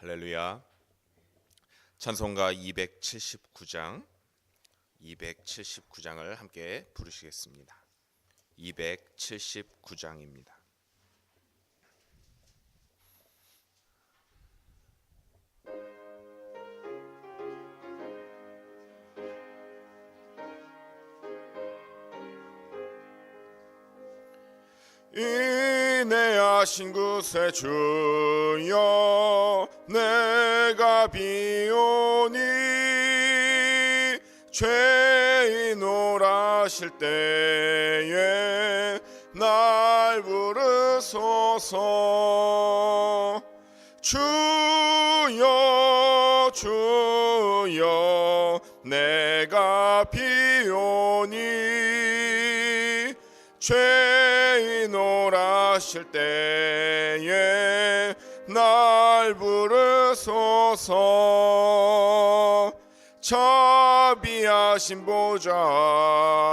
할렐루야. 찬송가 279장을 함께 부르시겠습니다. 279장입니다. 인내하신 곳에 주여 내가 비오니 죄인 오라실 때에 날 부르소서. 주여 주여 내가 비오니 죄인 오라실 때에 날 부르소서. 자비하신 보좌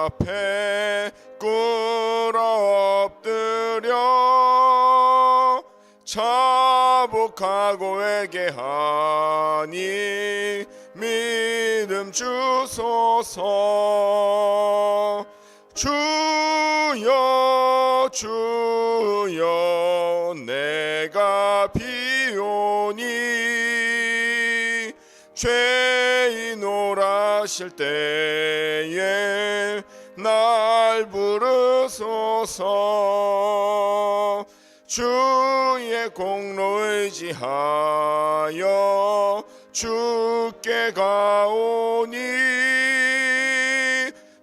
앞에 꿇어 엎드려 자복하고 회개하니 믿음 주소서. 주여 주여 내가 비오니 죄인 오라실 때에 날 부르소서. 주의 공로 의지하여 주께 가오니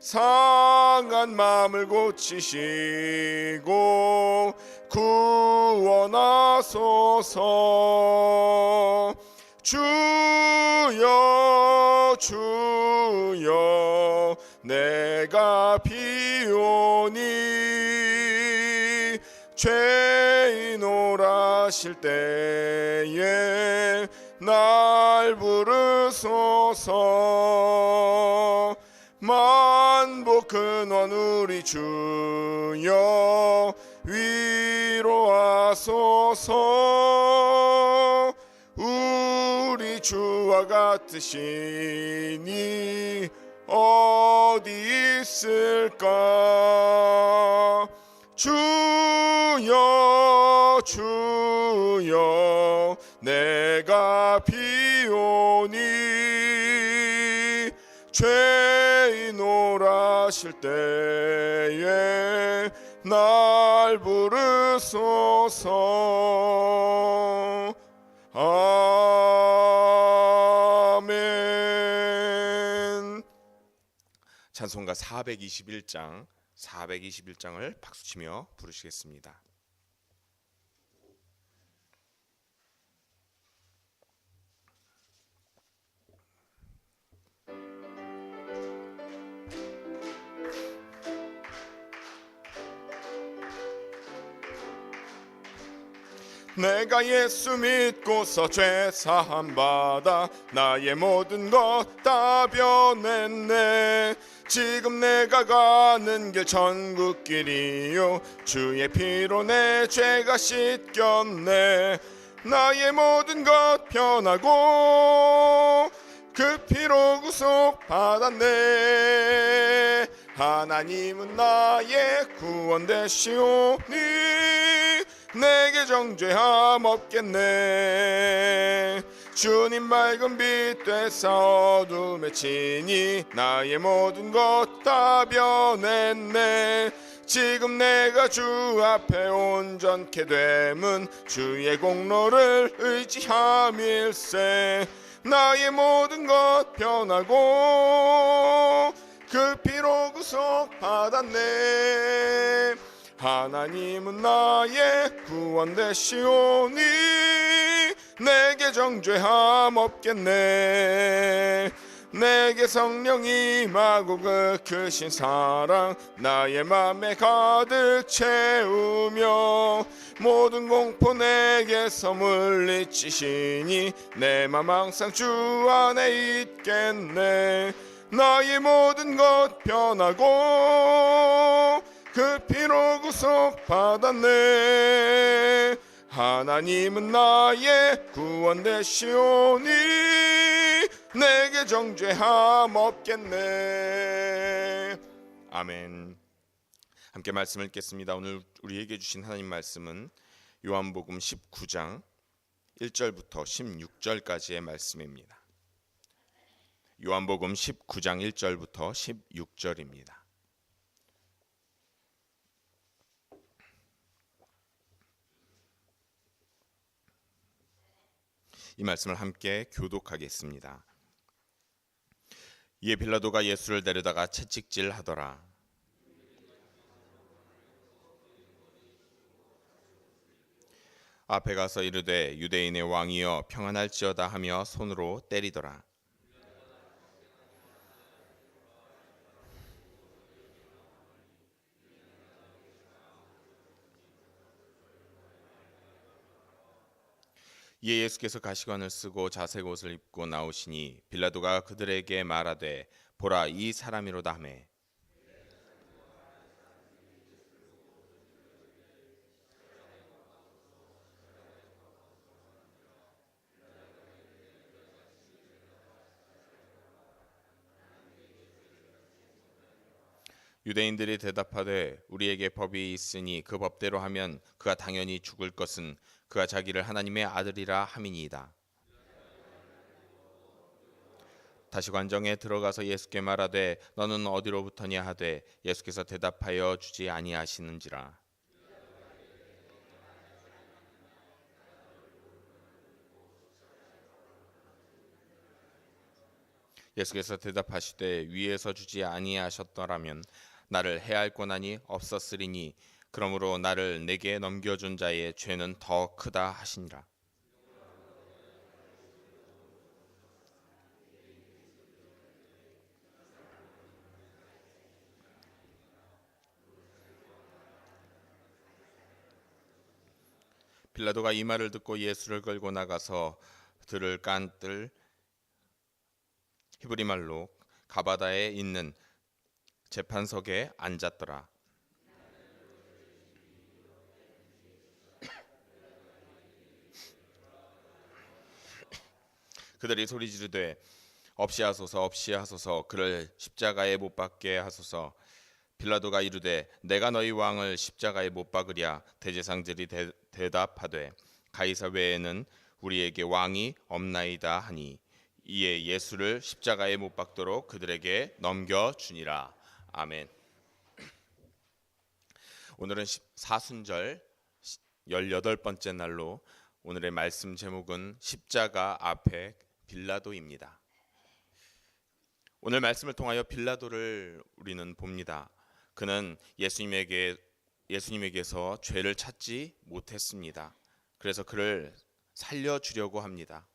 상한 마음을 고치시고 구원하소서. 주여 주여 내가 비오니 죄인 오라실 때에 날 부르소서. 만복 근원 우리 주여 위로하소서. 우리 주와 같으시니 어디 있을까. 주여 주여 내가 비오니 죄인 오라실 때에 날 부르소서. 아멘. 찬송가 421장을 박수치며 부르시겠습니다. 내가 예수 믿고서 죄 사함 받아 나의 모든 것 다 변했네. 지금 내가 가는 길 천국길이요 주의 피로 내 죄가 씻겼네. 나의 모든 것 변하고 그 피로 구속 받았네. 하나님은 나의 구원 되시오니 내게 정죄함 없겠네. 주님 맑은 빛 되사 어둠에 치니 나의 모든 것 다 변했네. 지금 내가 주 앞에 온전케 됨은 주의 공로를 의지함일세. 나의 모든 것 변하고 그 피로 구속 받았네. 하나님은 나의 구원 되시오니 내게 정죄함 없겠네. 내게 성령이 임하고 그 크신 사랑 나의 맘에 가득 채우며 모든 공포 내게서 물리치시니 내 맘 항상 주 안에 있겠네. 나의 모든 것 변하고 그 피로 구속 받았네. 하나님은 나의 구원 되시오니 내게 정죄함 없겠네. 아멘. 함께 말씀을 읽겠습니다. 오늘 우리에게 주신 하나님 말씀은 요한복음 19장 1절부터 16절까지의 말씀입니다. 요한복음 19장 1절부터 16절입니다. 이 말씀을 함께 교독하겠습니다. 이에 빌라도가 예수를 데려다가 채찍질하더라. 앞에 가서 이르되 유대인의 왕이여 평안할지어다 하며 손으로 때리더라. 이에 예수께서 가시관을 쓰고 자색 옷을 입고 나오시니 빌라도가 그들에게 말하되 보라 이 사람이로다 하매 유대인들이 대답하되 우리에게 법이 있으니 그 법대로 하면 그가 당연히 죽을 것은 그가 자기를 하나님의 아들이라 함이니이다. 다시 관정에 들어가서 예수께 말하되 너는 어디로부터냐 하되 예수께서 대답하여 주지 아니하시는지라. 예수께서 대답하시되 위에서 주지 아니하셨더라면 나를 해할 권한이 없었으리니 그러므로 나를 내게 넘겨준 자의 죄는 더 크다 하시니라. 빌라도가 이 말을 듣고 예수를 끌고 나가서 들을 깐 뜰 히브리 말로 가바다에 있는 재판석에 앉았더라. 그들이 소리 지르되 없이 하소서 없이 하소서 그를 십자가에 못 박게 하소서. 빌라도가 이르되 내가 너희 왕을 십자가에 못 박으랴. 대제사장들이 대답하되 가이사 외에는 우리에게 왕이 없나이다 하니 이에 예수를 십자가에 못 박도록 그들에게 넘겨주니라. 아멘. 오늘은 사순절 18번째 날로 오늘의 말씀 제목은 십자가 앞에 빌라도입니다. 오늘 말씀을 통하여 빌라도를 우리는 봅니다. 그는 예수님에게서 죄를 찾지 못했습니다. 그래서 그를 살려주려고 합니다.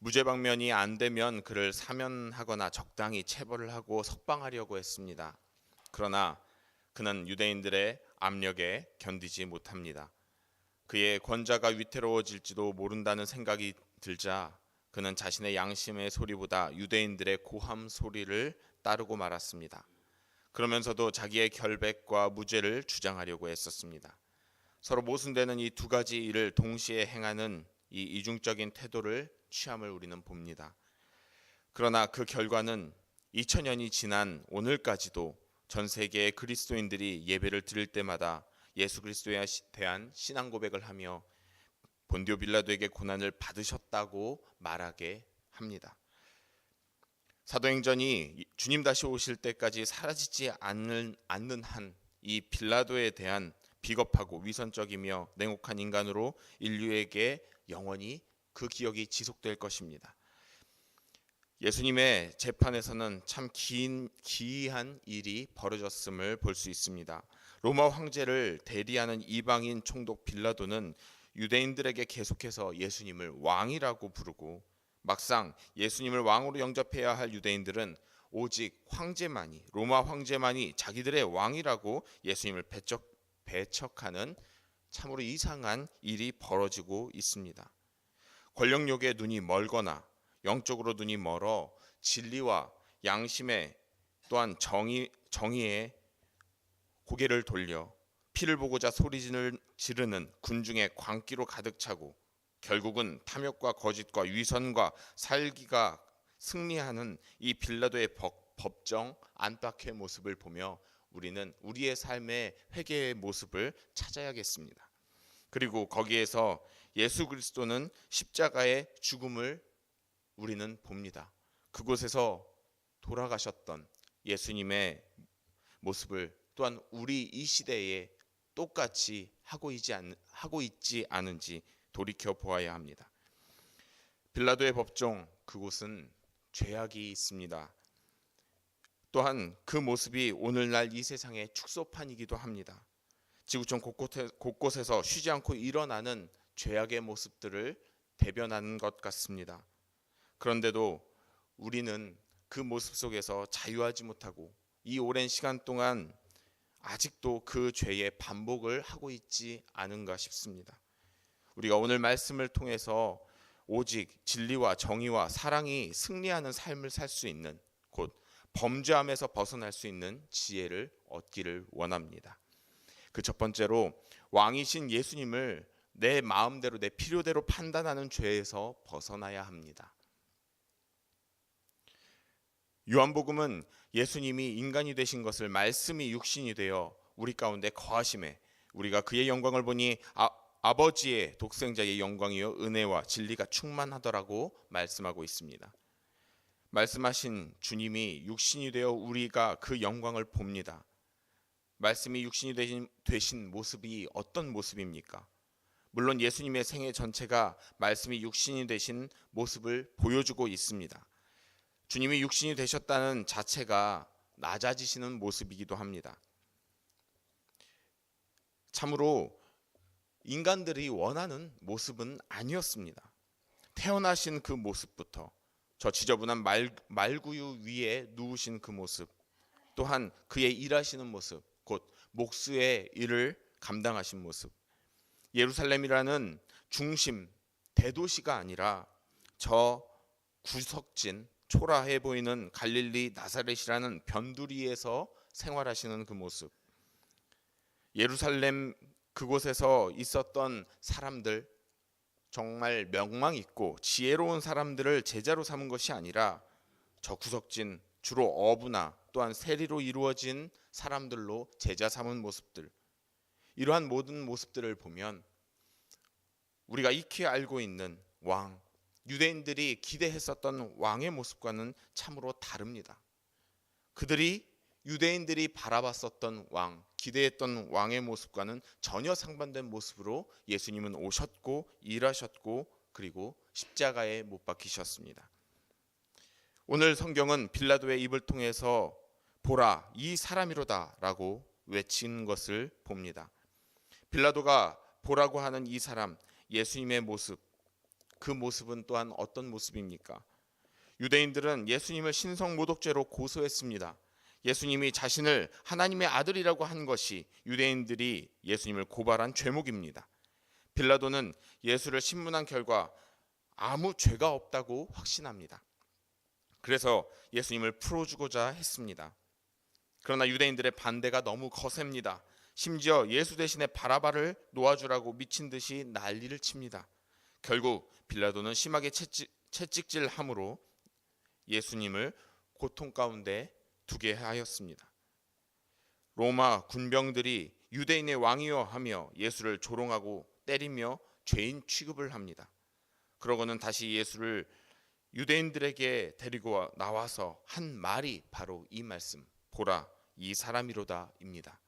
무죄방면이 안 되면 그를 사면하거나 적당히 체벌을 하고 석방하려고 했습니다. 그러나 그는 유대인들의 압력에 견디지 못합니다. 그의 권좌가 위태로워질지도 모른다는 생각이 들자 그는 자신의 양심의 소리보다 유대인들의 고함 소리를 따르고 말았습니다. 그러면서도 자기의 결백과 무죄를 주장하려고 했었습니다. 서로 모순되는 이 두 가지 일을 동시에 행하는 이 이중적인 태도를 취함을 우리는 봅니다. 그러나 그 결과는 2000년이 지난 오늘까지도 전 세계의 그리스도인들이 예배를 드릴 때마다 예수 그리스도에 대한 신앙 고백을 하며 본디오 빌라도에게 고난을 받으셨다고 말하게 합니다. 사도행전이 주님 다시 오실 때까지 사라지지 않는 한 이 빌라도에 대한 비겁하고 위선적이며 냉혹한 인간으로 인류에게 영원히 그 기억이 지속될 것입니다. 예수님의 재판에서는 참 기이한 일이 벌어졌음을 볼 수 있습니다. 로마 황제를 대리하는 이방인 총독 빌라도는 유대인들에게 계속해서 예수님을 왕이라고 부르고 막상 예수님을 왕으로 영접해야 할 유대인들은 오직 황제만이 로마 황제만이 자기들의 왕이라고 예수님을 배척하는 참으로 이상한 일이 벌어지고 있습니다. 권력욕에 눈이 멀거나 영적으로 눈이 멀어 진리와 양심에 또한 정의에 고개를 돌려 피를 보고자 소리 지르는 군중의 광기로 가득 차고 결국은 탐욕과 거짓과 위선과 살기가 승리하는 이 빌라도의 법정 안팎의 모습을 보며 우리는 우리의 삶의 회개의 모습을 찾아야겠습니다. 그리고 거기에서 예수 그리스도는 십자가의 죽음을 우리는 봅니다. 그곳에서 돌아가셨던 예수님의 모습을 또한 우리 이 시대에 똑같이 하고 있지 않은지 돌이켜 보아야 합니다. 빌라도의 법정, 그곳은 죄악이 있습니다. 또한 그 모습이 오늘날 이 세상의 축소판이기도 합니다. 지구촌 곳곳에서 쉬지 않고 일어나는 죄악의 모습들을 대변하는 것 같습니다. 그런데도 우리는 그 모습 속에서 자유하지 못하고 이 오랜 시간 동안 아직도 그 죄의 반복을 하고 있지 않은가 싶습니다. 우리가 오늘 말씀을 통해서 오직 진리와 정의와 사랑이 승리하는 삶을 살 수 있는, 곧 범죄함에서 벗어날 수 있는 지혜를 얻기를 원합니다. 그 첫 번째로 왕이신 예수님을 내 마음대로 내 필요대로 판단하는 죄에서 벗어나야 합니다. 요한복음은 예수님이 인간이 되신 것을 말씀이 육신이 되어 우리 가운데 거하심에 우리가 그의 영광을 보니 아버지의 독생자의 영광이요 은혜와 진리가 충만하더라고 말씀하고 있습니다. 말씀하신 주님이 육신이 되어 우리가 그 영광을 봅니다. 말씀이 육신이 되신 모습이 어떤 모습입니까? 물론 예수님의 생애 전체가 말씀이 육신이 되신 모습을 보여주고 있습니다. 주님이 육신이 되셨다는 자체가 낮아지시는 모습이기도 합니다. 참으로 인간들이 원하는 모습은 아니었습니다. 태어나신 그 모습부터 저 지저분한 말구유 위에 누우신 그 모습, 또한 그의 일하시는 모습, 곧 목수의 일을 감당하신 모습, 예루살렘이라는 중심 대도시가 아니라 저 구석진 초라해 보이는 갈릴리 나사렛이라는 변두리에서 생활하시는 그 모습, 예루살렘 그곳에서 있었던 사람들, 정말 명망 있고 지혜로운 사람들을 제자로 삼은 것이 아니라 저 구석진 주로 어부나 또한 세리로 이루어진 사람들로 제자 삼은 모습들, 이러한 모든 모습들을 보면 우리가 익히 알고 있는 왕, 유대인들이 기대했었던 왕의 모습과는 참으로 다릅니다. 그들이 유대인들이 바라봤었던 왕, 기대했던 왕의 모습과는 전혀 상반된 모습으로 예수님은 오셨고 일하셨고 그리고 십자가에 못 박히셨습니다. 오늘 성경은 빌라도의 입을 통해서 보라 이 사람이로다 라고 외친 것을 봅니다. 빌라도가 보라고 하는 이 사람, 예수님의 모습, 그 모습은 또한 어떤 모습입니까? 유대인들은 예수님을 신성모독죄로 고소했습니다. 예수님이 자신을 하나님의 아들이라고 한 것이 유대인들이 예수님을 고발한 죄목입니다. 빌라도는 예수를 신문한 결과 아무 죄가 없다고 확신합니다. 그래서 예수님을 풀어주고자 했습니다. 그러나 유대인들의 반대가 너무 거셉니다. 심지어 예수 대신에 바라바를 놓아주라고 미친 듯이 난리를 칩니다. 결국 빌라도는 심하게 채찍질함으로 예수님을 고통 가운데 두게 하였습니다. 로마 군병들이 유대인의 왕이여 하며 예수를 조롱하고 때리며 죄인 취급을 합니다. 그러고는 다시 예수를 유대인들에게 데리고 나와서 한 말이 바로 이 말씀, 보라 이 사람이로다입니다.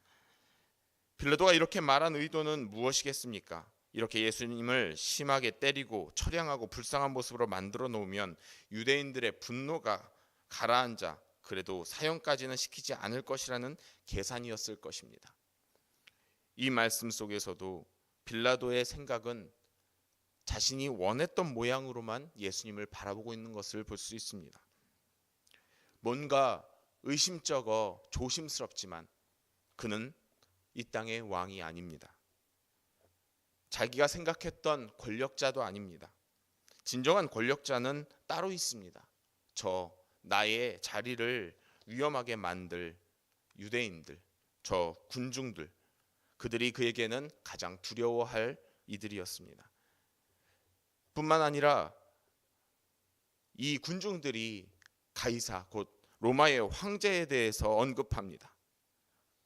빌라도가 이렇게 말한 의도는 무엇이겠습니까? 이렇게 예수님을 심하게 때리고 처량하고 불쌍한 모습으로 만들어 놓으면 유대인들의 분노가 가라앉아 그래도 사형까지는 시키지 않을 것이라는 계산이었을 것입니다. 이 말씀 속에서도 빌라도의 생각은 자신이 원했던 모양으로만 예수님을 바라보고 있는 것을 볼 수 있습니다. 뭔가 의심쩍어 조심스럽지만 그는 이 땅의 왕이 아닙니다. 자기가 생각했던 권력자도 아닙니다. 진정한 권력자는 따로 있습니다. 저 나의 자리를 위험하게 만들 유대인들, 저 군중들, 그들이 그에게는 가장 두려워할 이들이었습니다. 뿐만 아니라 이 군중들이 가이사 곧 로마의 황제에 대해서 언급합니다.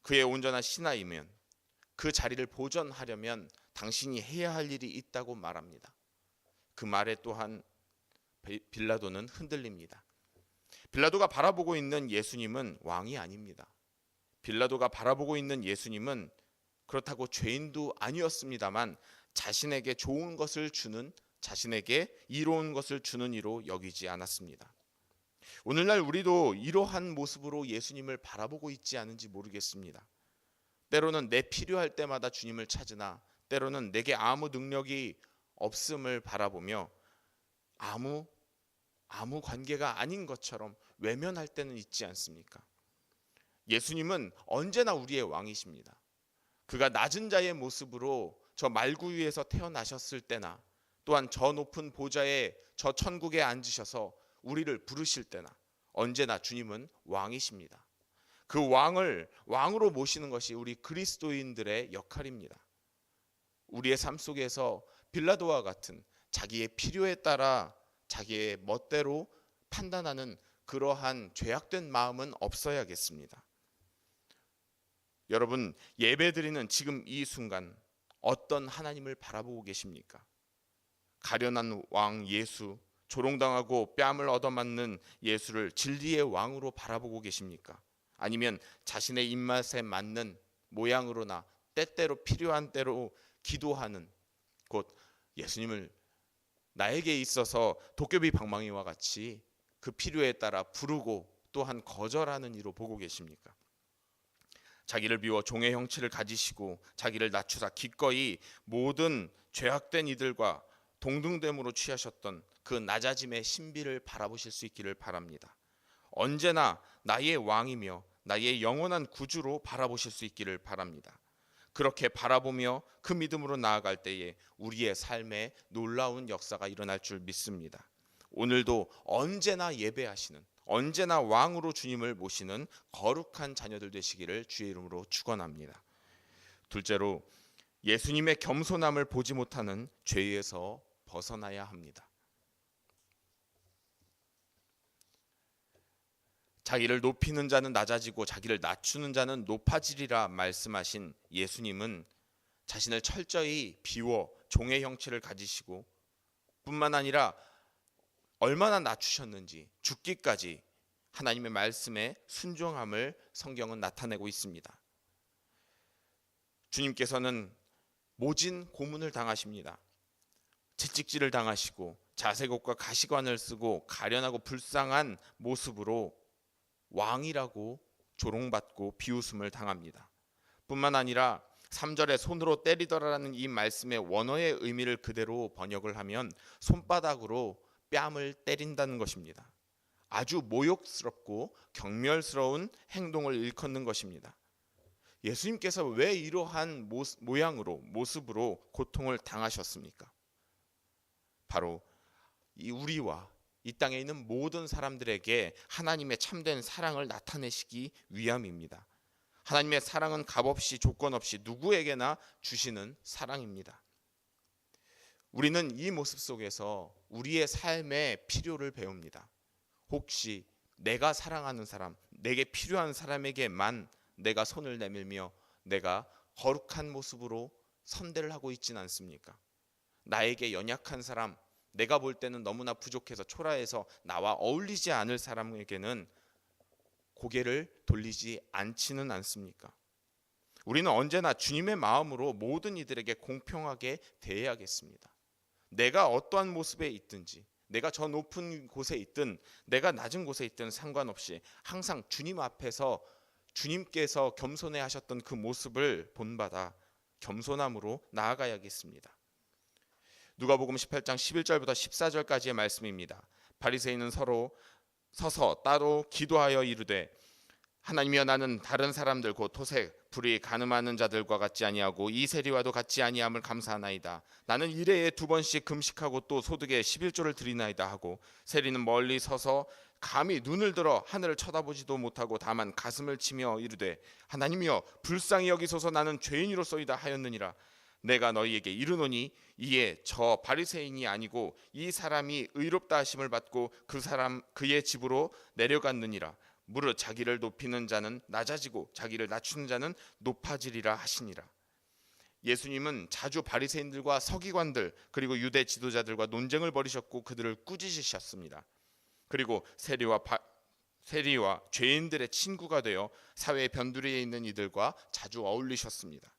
그의 온전한 신하이면 그 자리를 보존하려면 당신이 해야 할 일이 있다고 말합니다. 그 말에 또한 빌라도는 흔들립니다. 빌라도가 바라보고 있는 예수님은 왕이 아닙니다. 빌라도가 바라보고 있는 예수님은 그렇다고 죄인도 아니었습니다만 자신에게 좋은 것을 주는, 자신에게 이로운 것을 주는 이로 여기지 않았습니다. 오늘날 우리도 이러한 모습으로 예수님을 바라보고 있지 않은지 모르겠습니다. 때로는 내 필요할 때마다 주님을 찾으나 때로는 내게 아무 능력이 없음을 바라보며 아무 관계가 아닌 것처럼 외면할 때는 있지 않습니까? 예수님은 언제나 우리의 왕이십니다. 그가 낮은 자의 모습으로 저 말구 위에서 태어나셨을 때나 또한 저 높은 보좌에 저 천국에 앉으셔서 우리를 부르실 때나 언제나 주님은 왕이십니다. 그 왕을 왕으로 모시는 것이 우리 그리스도인들의 역할입니다. 우리의 삶 속에서 빌라도와 같은 자기의 필요에 따라 자기의 멋대로 판단하는 그러한 죄악된 마음은 없어야겠습니다. 여러분, 예배드리는 지금 이 순간 어떤 하나님을 바라보고 계십니까? 가련한 왕 예수, 조롱당하고 뺨을 얻어맞는 예수를 진리의 왕으로 바라보고 계십니까? 아니면 자신의 입맛에 맞는 모양으로나 때때로 필요한 대로 기도하는, 곧 예수님을 나에게 있어서 도깨비 방망이와 같이 그 필요에 따라 부르고 또한 거절하는 이로 보고 계십니까? 자기를 비워 종의 형체를 가지시고 자기를 낮추사 기꺼이 모든 죄악된 이들과 동등됨으로 취하셨던 그 낮아짐의 신비를 바라보실 수 있기를 바랍니다. 언제나 나의 왕이며 나의 영원한 구주로 바라보실 수 있기를 바랍니다. 그렇게 바라보며 그 믿음으로 나아갈 때에 우리의 삶에 놀라운 역사가 일어날 줄 믿습니다. 오늘도 언제나 예배하시는, 언제나 왕으로 주님을 모시는 거룩한 자녀들 되시기를 주의 이름으로 축원합니다. 둘째로, 예수님의 겸손함을 보지 못하는 죄에서 벗어나야 합니다. 자기를 높이는 자는 낮아지고 자기를 낮추는 자는 높아지리라 말씀하신 예수님은 자신을 철저히 비워 종의 형체를 가지시고 뿐만 아니라 얼마나 낮추셨는지 죽기까지 하나님의 말씀에 순종함을 성경은 나타내고 있습니다. 주님께서는 모진 고문을 당하십니다. 채찍질을 당하시고 자색옷과 가시관을 쓰고 가련하고 불쌍한 모습으로 왕이라고 조롱받고 비웃음을 당합니다. 뿐만 아니라 3절에 손으로 때리더라라는 이 말씀의 원어의 의미를 그대로 번역을 하면 손바닥으로 뺨을 때린다는 것입니다. 아주 모욕스럽고 경멸스러운 행동을 일컫는 것입니다. 예수님께서 왜 이러한 모양으로 모습으로 고통을 당하셨습니까? 바로 이 우리와 이 땅에 있는 모든 사람들에게 하나님의 참된 사랑을 나타내시기 위함입니다. 하나님의 사랑은 값없이 조건 없이 누구에게나 주시는 사랑입니다. 우리는 이 모습 속에서 우리의 삶의 필요를 배웁니다. 혹시 내가 사랑하는 사람, 내게 필요한 사람에게만 내가 손을 내밀며 내가 거룩한 모습으로 선대를 하고 있지는 않습니까? 나에게 연약한 사람, 내가 볼 때는 너무나 부족해서 초라해서 나와 어울리지 않을 사람에게는 고개를 돌리지 않지는 않습니까? 우리는 언제나 주님의 마음으로 모든 이들에게 공평하게 대해야겠습니다. 내가 어떠한 모습에 있든지, 내가 저 높은 곳에 있든 내가 낮은 곳에 있든 상관없이 항상 주님 앞에서 주님께서 겸손해 하셨던 그 모습을 본받아 겸손함으로 나아가야겠습니다. 누가복음 18장 11절부터 14절까지의 말씀입니다. 바리새인은 서로 서서 따로 기도하여 이르되 하나님이여, 나는 다른 사람들 곧 토색, 불의, 가늠하는 자들과 같지 아니하고 이 세리와도 같지 아니함을 감사하나이다. 나는 일해에 2번씩 금식하고 또 소득에 11조를 드리나이다 하고, 세리는 멀리 서서 감히 눈을 들어 하늘을 쳐다보지도 못하고 다만 가슴을 치며 이르되, 하나님이여 불쌍히 여기소서, 나는 죄인이로소이다 하였느니라. 내가 너희에게 이르노니 이에 저 바리새인이 아니고 이 사람이 의롭다 하심을 받고 그의 집으로 내려갔느니라. 무릇 자기를 높이는 자는 낮아지고 자기를 낮추는 자는 높아지리라 하시니라. 예수님은 자주 바리새인들과 서기관들 그리고 유대 지도자들과 논쟁을 벌이셨고 그들을 꾸짖으셨습니다. 그리고 세리와 죄인들의 친구가 되어 사회의 변두리에 있는 이들과 자주 어울리셨습니다.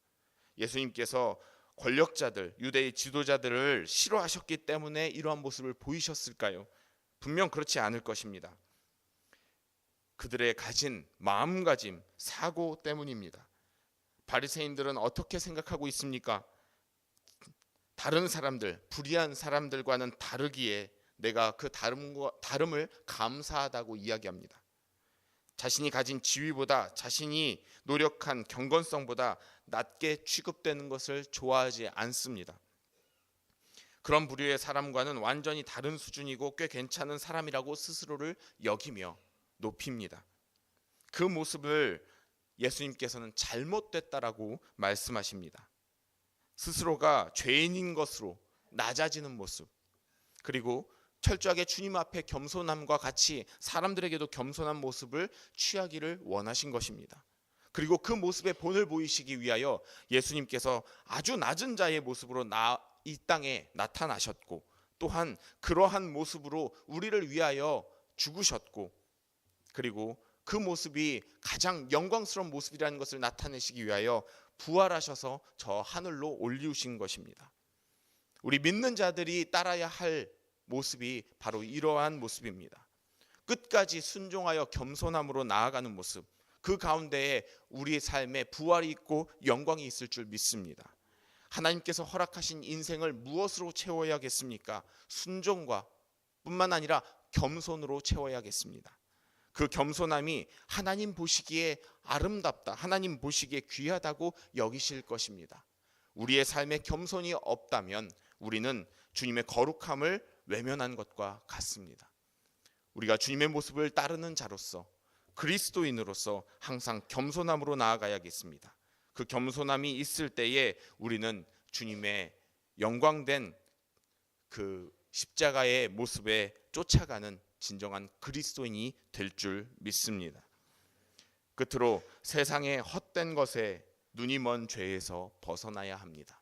예수님께서 권력자들, 유대의 지도자들을 싫어하셨기 때문에 이러한 모습을 보이셨을까요? 분명 그렇지 않을 것입니다. 그들의 가진 마음가짐, 사고 때문입니다. 바리새인들은 어떻게 생각하고 있습니까? 다른 사람들, 불의한 사람들과는 다르기에 내가 그 다름을 감사하다고 이야기합니다. 자신이 가진 지위보다, 자신이 노력한 경건성보다 낮게 취급되는 것을 좋아하지 않습니다. 그런 부류의 사람과는 완전히 다른 수준이고 꽤 괜찮은 사람이라고 스스로를 여기며 높입니다. 그 모습을 예수님께서는 잘못됐다라고 말씀하십니다. 스스로가 죄인인 것으로 낮아지는 모습, 그리고 철저하게 주님 앞에 겸손함과 같이 사람들에게도 겸손한 모습을 취하기를 원하신 것입니다. 그리고 그 모습의 본을 보이시기 위하여 예수님께서 아주 낮은 자의 모습으로 이 땅에 나타나셨고, 또한 그러한 모습으로 우리를 위하여 죽으셨고, 그리고 그 모습이 가장 영광스러운 모습이라는 것을 나타내시기 위하여 부활하셔서 저 하늘로 올리우신 것입니다. 우리 믿는 자들이 따라야 할 모습이 바로 이러한 모습입니다. 끝까지 순종하여 겸손함으로 나아가는 모습, 그 가운데에 우리의 삶에 부활이 있고 영광이 있을 줄 믿습니다. 하나님께서 허락하신 인생을 무엇으로 채워야겠습니까? 순종과 뿐만 아니라 겸손으로 채워야겠습니다. 그 겸손함이 하나님 보시기에 아름답다, 하나님 보시기에 귀하다고 여기실 것입니다. 우리의 삶에 겸손이 없다면 우리는 주님의 거룩함을 외면한 것과 같습니다. 우리가 주님의 모습을 따르는 자로서, 그리스도인으로서 항상 겸손함으로 나아가야겠습니다. 그 겸손함이 있을 때에 우리는 주님의 영광된 그 십자가의 모습에 쫓아가는 진정한 그리스도인이 될 줄 믿습니다. 끝으로 세상의 헛된 것에 눈이 먼 죄에서 벗어나야 합니다.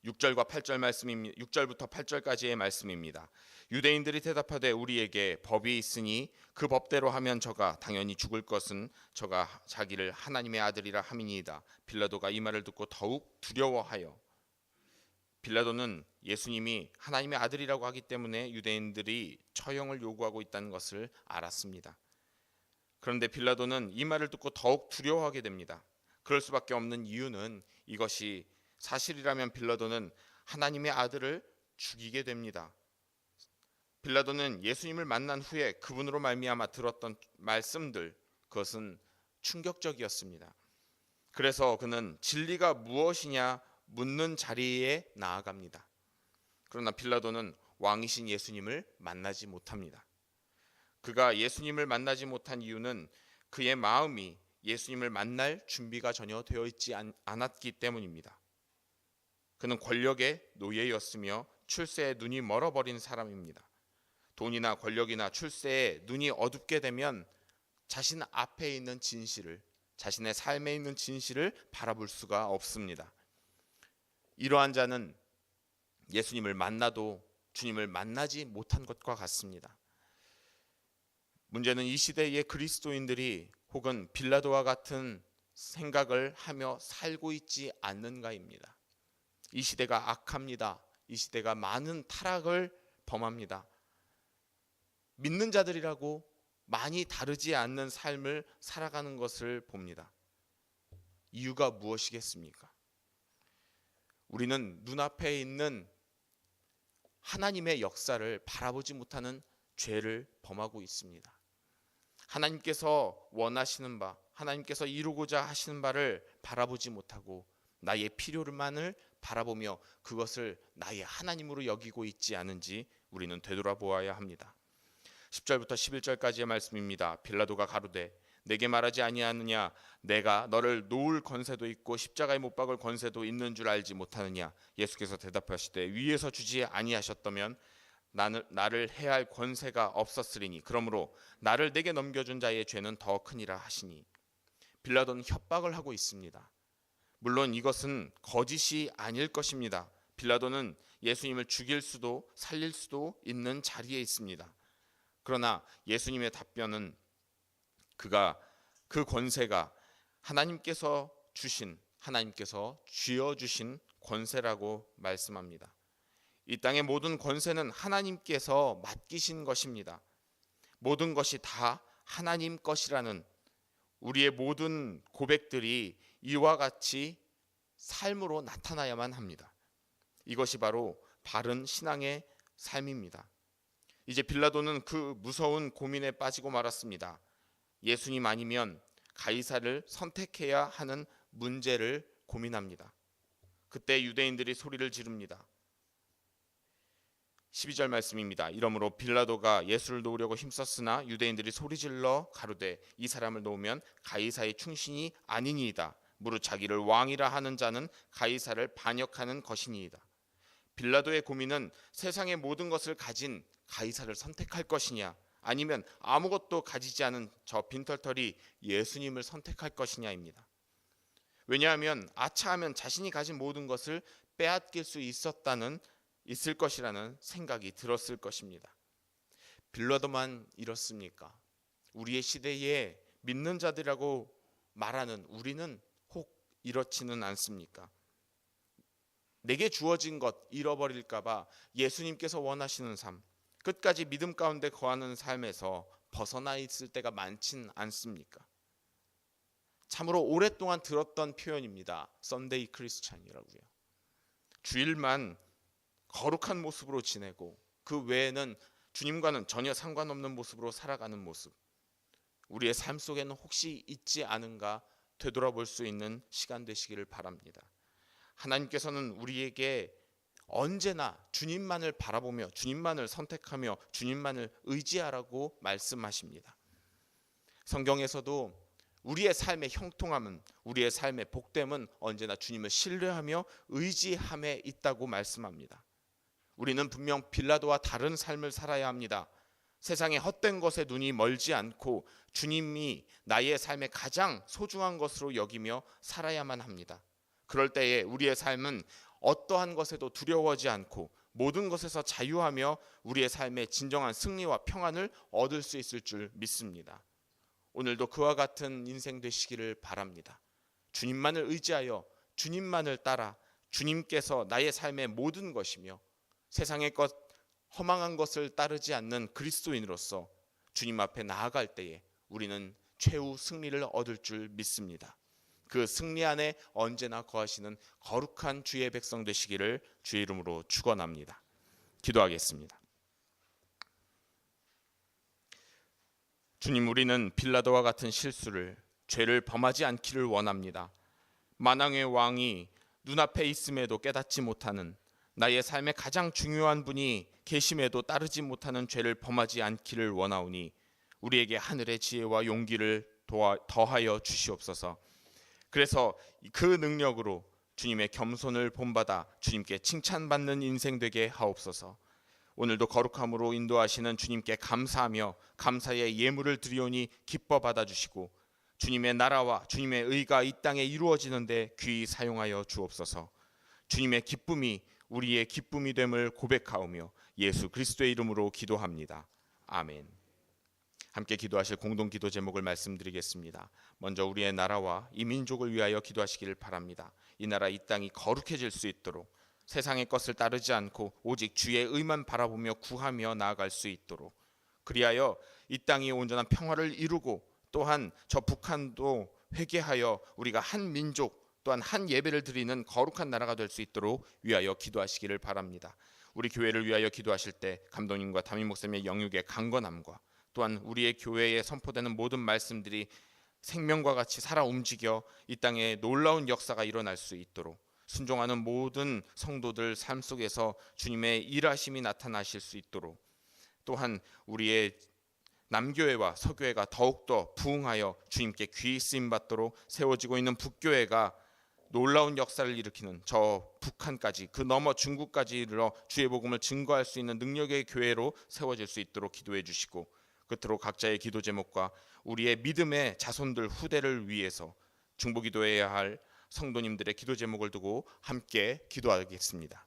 6절과 8절 말씀입니다. 6절부터 8절까지의 말씀입니다. 유대인들이 대답하되 우리에게 법이 있으니 그 법대로 하면 저가 당연히 죽을 것은 저가 자기를 하나님의 아들이라 함이니이다. 빌라도가 이 말을 듣고 더욱 두려워하여, 빌라도는 예수님이 하나님의 아들이라고 하기 때문에 유대인들이 처형을 요구하고 있다는 것을 알았습니다. 그런데 빌라도는 이 말을 듣고 더욱 두려워하게 됩니다. 그럴 수밖에 없는 이유는 이것이 사실이라면 빌라도는 하나님의 아들을 죽이게 됩니다. 빌라도는 예수님을 만난 후에 그분으로 말미암아 들었던 말씀들, 그것은 충격적이었습니다. 그래서 그는 진리가 무엇이냐 묻는 자리에 나아갑니다. 그러나 빌라도는 왕이신 예수님을 만나지 못합니다. 그가 예수님을 만나지 못한 이유는 그의 마음이 예수님을 만날 준비가 전혀 되어 있지 않았기 때문입니다. 그는 권력의 노예였으며 출세에 눈이 멀어버린 사람입니다. 돈이나 권력이나 출세에 눈이 어둡게 되면 자신 앞에 있는 진실을, 자신의 삶에 있는 진실을 바라볼 수가 없습니다. 이러한 자는 예수님을 만나도 주님을 만나지 못한 것과 같습니다. 문제는 이 시대의 그리스도인들이 혹은 빌라도와 같은 생각을 하며 살고 있지 않는가입니다. 이 시대가 악합니다. 이 시대가 많은 타락을 범합니다. 믿는 자들이라고 많이 다르지 않는 삶을 살아가는 것을 봅니다. 이유가 무엇이겠습니까? 우리는 눈앞에 있는 하나님의 역사를 바라보지 못하는 죄를 범하고 있습니다. 하나님께서 원하시는 바, 하나님께서 이루고자 하시는 바를 바라보지 못하고 나의 필요만을 바라보며 그것을 나의 하나님으로 여기고 있지 않은지 우리는 되돌아보아야 합니다. 10절부터 11절까지의 말씀입니다. 빌라도가 가로되 내게 말하지 아니하느냐? 내가 너를 놓을 권세도 있고 십자가에 못 박을 권세도 있는 줄 알지 못하느냐? 예수께서 대답하시되 위에서 주지 아니하셨다면 나를 해할 권세가 없었으리니 그러므로 나를 내게 넘겨준 자의 죄는 더 크니라 하시니. 빌라도는 협박을 하고 있습니다. 물론 이것은 거짓이 아닐 것입니다. 빌라도는 예수님을 죽일 수도 살릴 수도 있는 자리에 있습니다. 그러나 예수님의 답변은 그가 그 권세가 하나님께서 쥐어주신 권세라고 말씀합니다. 이 땅의 모든 권세는 하나님께서 맡기신 것입니다. 모든 것이 다 하나님 것이라는 우리의 모든 고백들이 이와 같이 삶으로 나타나야만 합니다. 이것이 바로 바른 신앙의 삶입니다. 이제 빌라도는 그 무서운 고민에 빠지고 말았습니다. 예수님 아니면 가이사를 선택해야 하는 문제를 고민합니다. 그때 유대인들이 소리를 지릅니다. 12절 말씀입니다. 이러므로 빌라도가 예수를 놓으려고 힘썼으나 유대인들이 소리질러 가로되 이 사람을 놓으면 가이사의 충신이 아니니이다. 무릇 자기를 왕이라 하는 자는 가이사를 반역하는 것이니이다. 빌라도의 고민은 세상의 모든 것을 가진 가이사를 선택할 것이냐, 아니면 아무것도 가지지 않은 저 빈털터리 예수님을 선택할 것이냐입니다. 왜냐하면 아차하면 자신이 가진 모든 것을 빼앗길 수 있을 것이라는 생각이 들었을 것입니다. 빌라도만 이렇습니까? 우리의 시대에 믿는 자들이라고 말하는 우리는 혹 이렇지는 않습니까? 내게 주어진 것 잃어버릴까 봐 예수님께서 원하시는 삶, 끝까지 믿음 가운데 거하는 삶에서 벗어나 있을 때가 많진 않습니까? 참으로 오랫동안 들었던 표현입니다. 썬데이 크리스찬이라고요. 주일만 거룩한 모습으로 지내고 그 외에는 주님과는 전혀 상관없는 모습으로 살아가는 모습, 우리의 삶 속에는 혹시 있지 않은가 되돌아볼 수 있는 시간 되시기를 바랍니다. 하나님께서는 우리에게 언제나 주님만을 바라보며 주님만을 선택하며 주님만을 의지하라고 말씀하십니다. 성경에서도 우리의 삶의 형통함은, 우리의 삶의 복됨은 언제나 주님을 신뢰하며 의지함에 있다고 말씀합니다. 우리는 분명 빌라도와 다른 삶을 살아야 합니다. 세상의 헛된 것에 눈이 멀지 않고 주님이 나의 삶의 가장 소중한 것으로 여기며 살아야만 합니다. 그럴 때에 우리의 삶은 어떠한 것에도 두려워하지 않고 모든 것에서 자유하며 우리의 삶의 진정한 승리와 평안을 얻을 수 있을 줄 믿습니다. 오늘도 그와 같은 인생 되시기를 바랍니다. 주님만을 의지하여 주님만을 따라 주님께서 나의 삶의 모든 것이며 세상의 것, 허망한 것을 따르지 않는 그리스도인으로서 주님 앞에 나아갈 때에 우리는 최후 승리를 얻을 줄 믿습니다. 그 승리 안에 언제나 거하시는 거룩한 주의 백성 되시기를 주의 이름으로 축원합니다. 기도하겠습니다. 주님, 우리는 빌라도와 같은 실수를, 죄를 범하지 않기를 원합니다. 만왕의 왕이 눈앞에 있음에도 깨닫지 못하는, 나의 삶의 가장 중요한 분이 계심에도 따르지 못하는 죄를 범하지 않기를 원하오니 우리에게 하늘의 지혜와 용기를 더하여 주시옵소서. 그래서 그 능력으로 주님의 겸손을 본받아 주님께 칭찬받는 인생 되게 하옵소서. 오늘도 거룩함으로 인도하시는 주님께 감사하며 감사의 예물을 드리오니 기뻐 받아주시고 주님의 나라와 주님의 의가 이 땅에 이루어지는 데 귀히 사용하여 주옵소서. 주님의 기쁨이 우리의 기쁨이 됨을 고백하오며 예수 그리스도의 이름으로 기도합니다. 아멘. 함께 기도하실 공동 기도 제목을 말씀드리겠습니다. 먼저 우리의 나라와 이 민족을 위하여 기도하시기를 바랍니다. 이 나라 이 땅이 거룩해질 수 있도록, 세상의 것을 따르지 않고 오직 주의 의만 바라보며 구하며 나아갈 수 있도록, 그리하여 이 땅이 온전한 평화를 이루고 또한 저 북한도 회개하여 우리가 한 민족 또한 한 예배를 드리는 거룩한 나라가 될 수 있도록 위하여 기도하시기를 바랍니다. 우리 교회를 위하여 기도하실 때 감독님과 담임 목사님의 영육의 강건함과 또한 우리의 교회에 선포되는 모든 말씀들이 생명과 같이 살아 움직여 이 땅에 놀라운 역사가 일어날 수 있도록 순종하는 모든 성도들 삶 속에서 주님의 일하심이 나타나실 수 있도록, 또한 우리의 남교회와 서교회가 더욱더 부흥하여 주님께 귀히 쓰임 받도록 세워지고 있는 북교회가 놀라운 역사를 일으키는 저 북한까지, 그 너머 중국까지 이르러 주의 복음을 증거할 수 있는 능력의 교회로 세워질 수 있도록 기도해 주시고, 끝으로 각자의 기도 제목과 우리의 믿음의 자손들 후대를 위해서 중보기도해야 할 성도님들의 기도 제목을 두고 함께 기도하겠습니다.